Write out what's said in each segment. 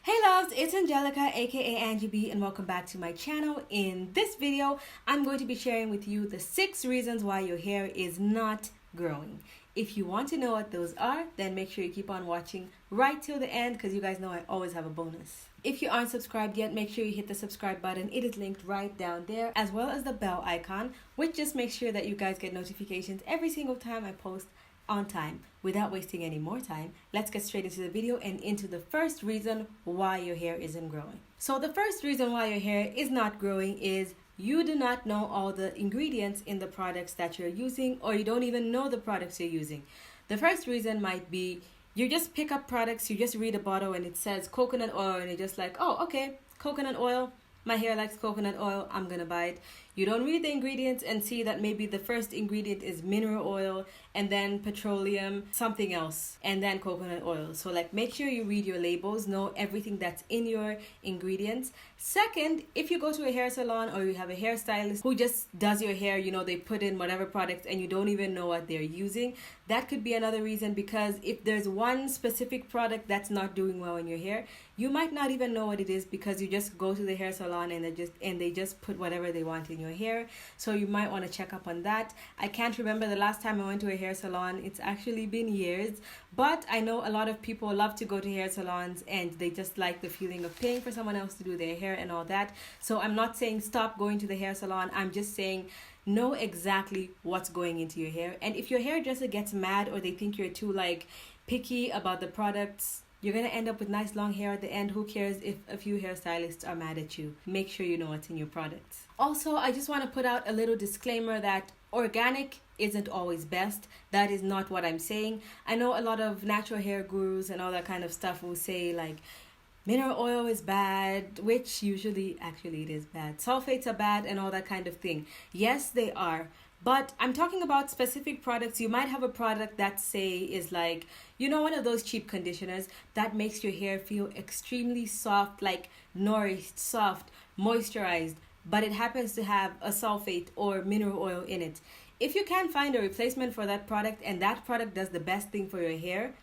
Hey loves, it's Angelica aka Angie B, and welcome back to my channel. In this video, I'm going to be sharing with you the 6 reasons why your hair is not growing. If you want to know what those are, then make sure you keep on watching right till the end because you guys know I always have a bonus. If you aren't subscribed yet, make sure you hit the subscribe button. It is linked right down there, as well as the bell icon, which just makes sure that you guys get notifications every single time I post on time. Without wasting any more time, let's get straight into the video and into the first reason why your hair isn't growing. So the first reason why your hair is not growing is you do not know all the ingredients in the products that you're using, or you don't even know the products you're using. The first reason might be you just pick up products, you just read a bottle and it says coconut oil and you're just like, oh, okay, coconut oil. My hair likes coconut oil, I'm gonna buy it. You don't read the ingredients and see that maybe the first ingredient is mineral oil and then petroleum, something else, and then coconut oil. So like make sure you read your labels, know everything that's in your ingredients. Second, if you go to a hair salon or you have a hairstylist who just does your hair, you know, they put in whatever product and you don't even know what they're using, that could be another reason, because if there's one specific product that's not doing well in your hair, you might not even know what it is because you just go to the hair salon and they just put whatever they want in your hair. So you might want to check up on that. I can't remember the last time I went to a hair salon. It's actually been years, but I know a lot of people love to go to hair salons and they just like the feeling of paying for someone else to do their hair and all that. So I'm not saying stop going to the hair salon. I'm just saying know exactly what's going into your hair. And if your hairdresser gets mad or they think you're too picky about the products, you're going to end up with nice long hair at the end. Who cares if a few hairstylists are mad at you? Make sure you know what's in your products. Also, I just want to put out a little disclaimer that organic isn't always best. That is not what I'm saying. I know a lot of natural hair gurus and all that kind of stuff will say like mineral oil is bad, which usually actually it is bad. Sulfates are bad and all that kind of thing. Yes, they are. But I'm talking about specific products. You might have a product that say is like, you know, one of those cheap conditioners that makes your hair feel extremely soft, like nourished, soft, moisturized, but it happens to have a sulfate or mineral oil in it. If you can't find a replacement for that product and that product does the best thing for your hair,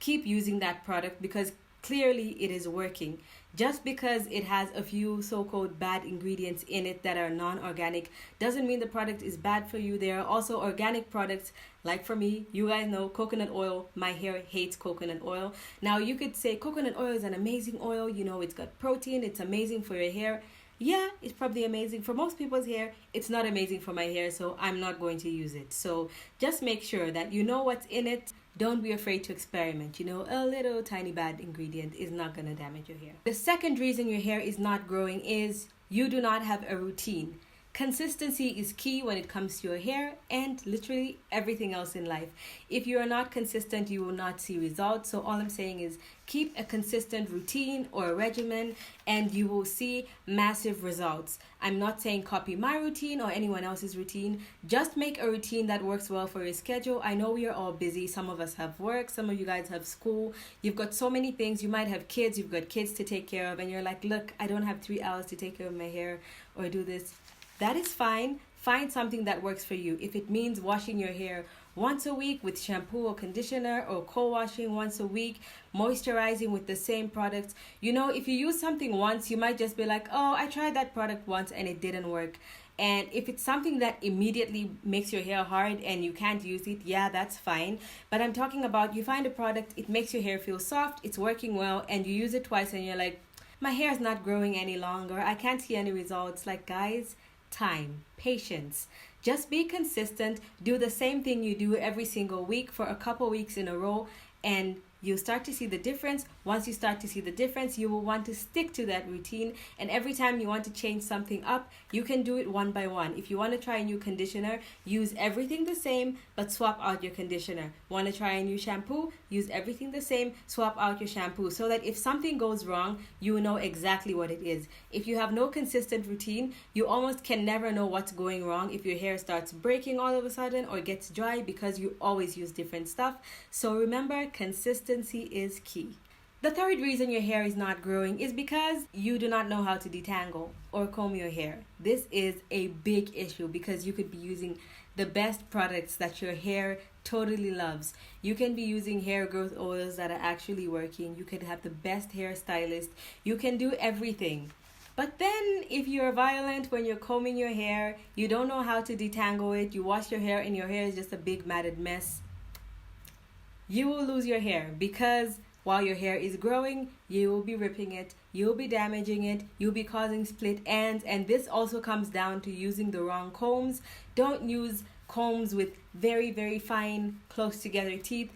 keep using that product because clearly it is working. Just because it has a few so-called bad ingredients in it that are non-organic doesn't mean the product is bad for you. There are also organic products, like for me, you guys know coconut oil. My hair hates coconut oil. Now you could say coconut oil is an amazing oil, you know, it's got protein, it's amazing for your hair. Yeah, it's probably amazing for most people's hair. It's not amazing for my hair, so I'm not going to use it. So just make sure that you know what's in it. Don't be afraid to experiment. You know, a little tiny bad ingredient is not going to damage your hair. The second reason your hair is not growing is you do not have a routine. Consistency is key when it comes to your hair and literally everything else in life. If you are not consistent, you will not see results. So all I'm saying is keep a consistent routine or a regimen and you will see massive results. I'm not saying copy my routine or anyone else's routine. Just make a routine that works well for your schedule. I know we are all busy. Some of us have work. Some of you guys have school. You've got so many things. You might have kids. You've got kids to take care of and you're like, look, I don't have 3 hours to take care of my hair or do this. That is fine. Find something that works for you. If it means washing your hair once a week with shampoo or conditioner, or co-washing once a week, moisturizing with the same products. You know, if you use something once, you might just be like, oh, I tried that product once and it didn't work. And if it's something that immediately makes your hair hard and you can't use it, yeah, that's fine. But I'm talking about you find a product, it makes your hair feel soft, it's working well, and you use it twice and you're like, my hair is not growing any longer. I can't see any results. Like, guys, time, patience. Just be consistent. Do the same thing you do every single week for a couple weeks in a row and you'll start to see the difference. Once you start to see the difference, you will want to stick to that routine. And every time you want to change something up, you can do it one by one. If you want to try a new conditioner, use everything the same, but swap out your conditioner. Want to try a new shampoo? Use everything the same, swap out your shampoo. So that if something goes wrong, you know exactly what it is. If you have no consistent routine, you almost can never know what's going wrong if your hair starts breaking all of a sudden or gets dry because you always use different stuff. So remember, consistency is key. The third reason your hair is not growing is because you do not know how to detangle or comb your hair. This is a big issue because you could be using the best products that your hair totally loves. You can be using hair growth oils that are actually working. You can have the best hairstylist. You can do everything. But then, if you're violent when you're combing your hair, you don't know how to detangle it, you wash your hair and your hair is just a big matted mess, you will lose your hair because while your hair is growing, you will be ripping it, you'll be damaging it, you'll be causing split ends, and this also comes down to using the wrong combs. Don't use combs with very, very fine, close together teeth.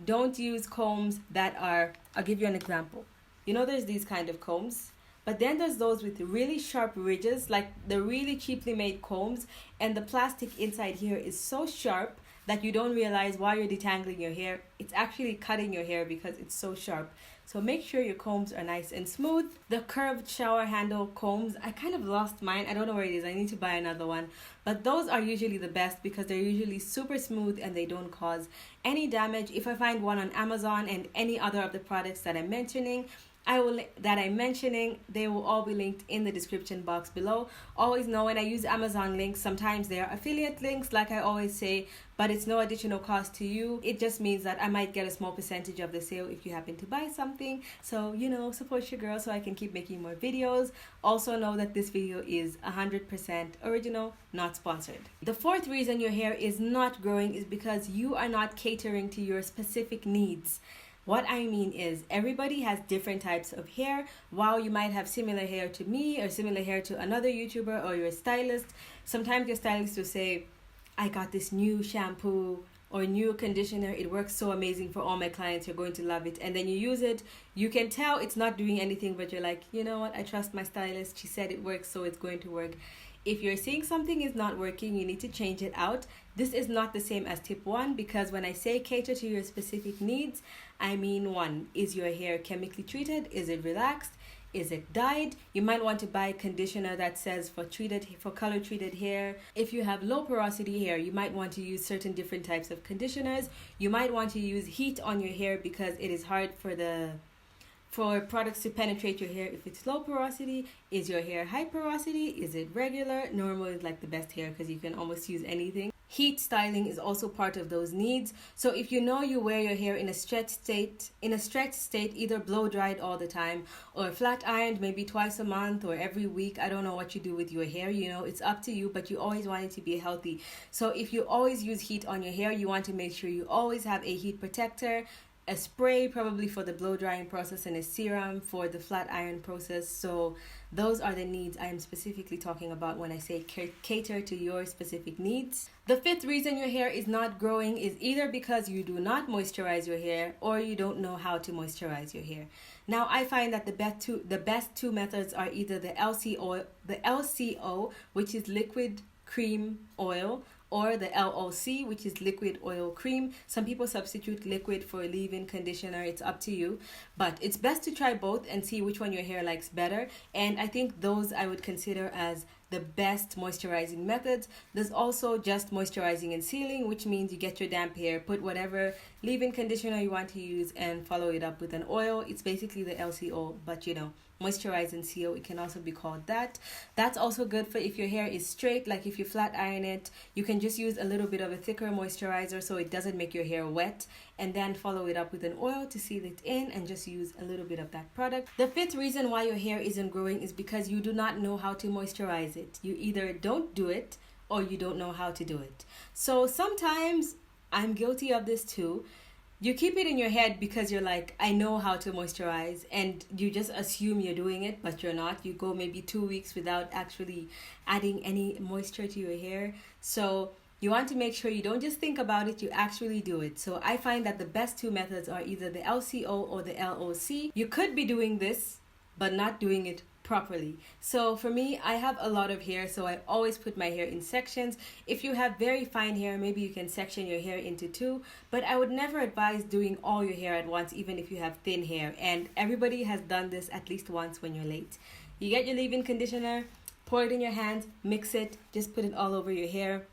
Don't use combs that are, I'll give you an example. You know, there's these kind of combs. But then there's those with really sharp ridges, like the really cheaply made combs, and the plastic inside here is so sharp that you don't realize while you're detangling your hair, it's actually cutting your hair because it's so sharp. So make sure your combs are nice and smooth. The curved shower handle combs, I kind of lost mine. I don't know where it is. I need to buy another one. But those are usually the best because they're usually super smooth and they don't cause any damage. If I find one on Amazon and any other of the products that I'm mentioning, they will all be linked in the description box below. Always know when I use Amazon links, sometimes they are affiliate links, like I always say, but it's no additional cost to you. It just means that I might get a small percentage of the sale if you happen to buy something. So, you know, support your girl so I can keep making more videos. Also know that this video is 100% original, not sponsored. The fourth reason your hair is not growing is because you are not catering to your specific needs. What I mean is everybody has different types of hair. While you might have similar hair to me or similar hair to another YouTuber or your stylist, sometimes your stylist will say, I got this new shampoo or new conditioner. It works so amazing for all my clients. You're going to love it. And then you use it. You can tell it's not doing anything, but you're like, you know what? I trust my stylist. She said it works, so it's going to work. If you're seeing something is not working, you need to change it out. This is not the same as tip 1 because when I say cater to your specific needs, I mean 1, is your hair chemically treated? Is it relaxed? Is it dyed? You might want to buy conditioner that says for color treated hair. If you have low porosity hair, you might want to use certain different types of conditioners. You might want to use heat on your hair because it is hard for products to penetrate your hair. If it's low porosity, is your hair high porosity? Is it regular? Normal is like the best hair because you can almost use anything. Heat styling is also part of those needs. So if you know you wear your hair in a stretched state, either blow dried all the time or flat ironed maybe twice a month or every week. I don't know what you do with your hair, you know, it's up to you, but you always want it to be healthy. So if you always use heat on your hair, you want to make sure you always have a heat protector, a spray probably for the blow drying process, and a serum for the flat iron process. So those are the needs I am specifically talking about when I say cater to your specific needs. The fifth reason your hair is not growing is either because you do not moisturize your hair or you don't know how to moisturize your hair. Now I find that the best two methods are either the LCO, which is liquid cream oil, or the LOC, which is liquid oil cream. Some people substitute liquid for leave-in conditioner. It's up to you, but it's best to try both and see which one your hair likes better. And I think those I would consider as the best moisturizing methods. There's also just moisturizing and sealing, which means you get your damp hair, put whatever leave-in conditioner you want to use and follow it up with an oil. It's basically the LCO, but you know, moisturize and seal, it can also be called that. That's also good for if your hair is straight, like if you flat iron it, you can just use a little bit of a thicker moisturizer so it doesn't make your hair wet, and then follow it up with an oil to seal it in and just use a little bit of that product. The fifth reason why your hair isn't growing is because you do not know how to moisturize it. You either don't do it or you don't know how to do it. So sometimes I'm guilty of this too. You keep it in your head because you're like, I know how to moisturize, and you just assume you're doing it, but you're not. You go maybe 2 weeks without actually adding any moisture to your hair. So you want to make sure you don't just think about it, you actually do it. So I find that the best two methods are either the LCO or the LOC. You could be doing this, but not doing it properly. So for me, I have a lot of hair, so I always put my hair in sections. If you have very fine hair, maybe you can section your hair into 2, but I would never advise doing all your hair at once, even if you have thin hair. And everybody has done this at least once when you're late. You get your leave-in conditioner, pour it in your hands, mix it, just put it all over your hair,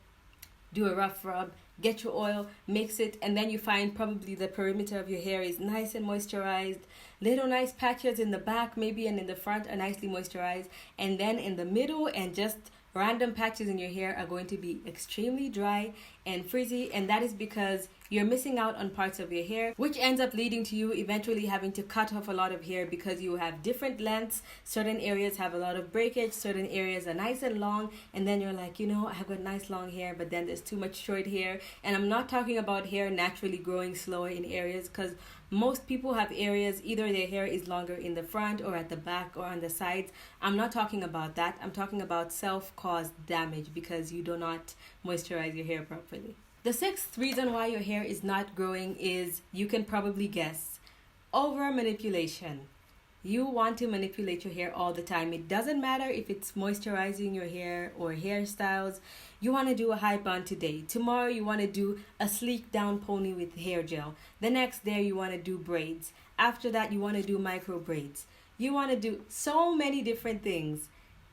do a rough rub, get your oil, mix it, and then you find probably the perimeter of your hair is nice and moisturized. Little nice patches in the back maybe, and in the front are nicely moisturized, and then in the middle and just random patches in your hair are going to be extremely dry and frizzy, and that is because you're missing out on parts of your hair, which ends up leading to you eventually having to cut off a lot of hair because you have different lengths. Certain areas have a lot of breakage, certain areas are nice and long, and then you're like, I have got nice long hair, but then there's too much short hair. And I'm not talking about hair naturally growing slower in areas, because most people have areas, either their hair is longer in the front or at the back or on the sides. I'm not talking about that. I'm talking about self-caused damage because you do not moisturize your hair properly. The sixth reason why your hair is not growing is, you can probably guess, over manipulation. You want to manipulate your hair all the time. It doesn't matter if it's moisturizing your hair or hairstyles. You want to do a high bun today. Tomorrow you want to do a sleek down pony with hair gel. The next day you want to do braids. After that you want to do micro braids. You want to do so many different things.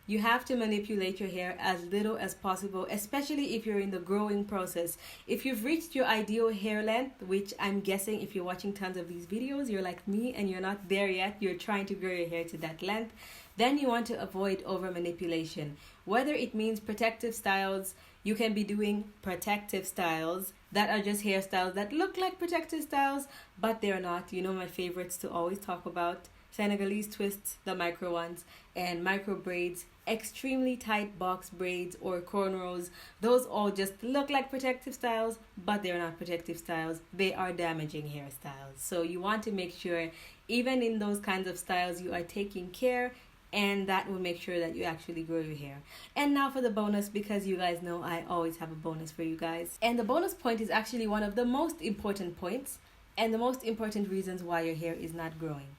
You have to manipulate your hair as little as possible, especially if you're in the growing process. If you've reached your ideal hair length, which I'm guessing if you're watching tons of these videos, you're like me and you're not there yet, you're trying to grow your hair to that length, then you want to avoid over manipulation. Whether it means protective styles, you can be doing protective styles that are just hairstyles that look like protective styles, but they're not. You know my favorites to always talk about: Senegalese twists, the micro ones, and micro braids, extremely tight box braids or cornrows. Those all just look like protective styles, but they're not protective styles. They are damaging hairstyles. So you want to make sure, even in those kinds of styles, you are taking care, and that will make sure that you actually grow your hair. And now for the bonus, because you guys know I always have a bonus for you guys. And the bonus point is actually one of the most important points and the most important reasons why your hair is not growing.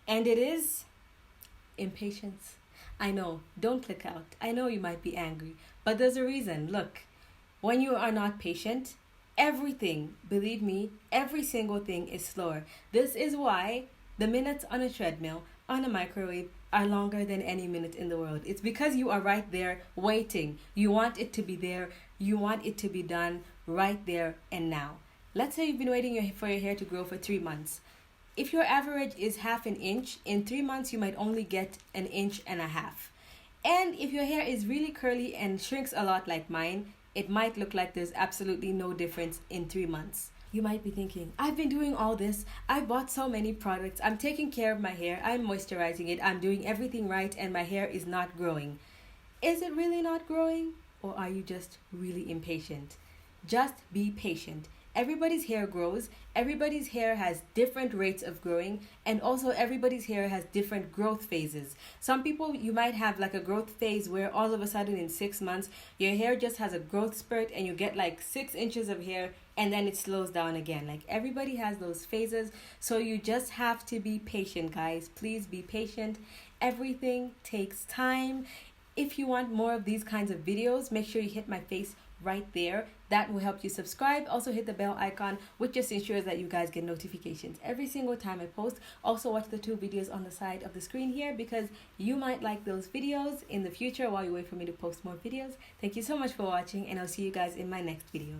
And it is impatience. I know, don't click out. I know you might be angry, but there's a reason. Look, when you are not patient, everything, believe me, every single thing is slower. This is why the minutes on a treadmill, on a microwave, are longer than any minute in the world. It's because you are right there waiting. You want it to be there. You want it to be done right there and now. Let's say you've been waiting for your hair to grow for 3 months. If your average is half an inch, in 3 months you might only get 1.5 inches. And if your hair is really curly and shrinks a lot like mine, it might look like there's absolutely no difference in 3 months. You might be thinking, I've been doing all this, I bought so many products, I'm taking care of my hair, I'm moisturizing it, I'm doing everything right, and my hair is not growing. Is it really not growing? Or are you just really impatient? Just be patient. Everybody's hair grows, everybody's hair has different rates of growing, and also everybody's hair has different growth phases. Some people, you might have like a growth phase where all of a sudden in 6 months, your hair just has a growth spurt and you get like 6 inches of hair, and then it slows down again. Like, everybody has those phases, so you just have to be patient, guys. Please be patient. Everything takes time. If you want more of these kinds of videos, make sure you hit my face right there. That will help you subscribe. Also hit the bell icon, which just ensures that you guys get notifications every single time I post. Also watch the 2 videos on the side of the screen here, because you might like those videos in the future while you wait for me to post more videos. Thank you so much for watching, and I'll see you guys in my next video.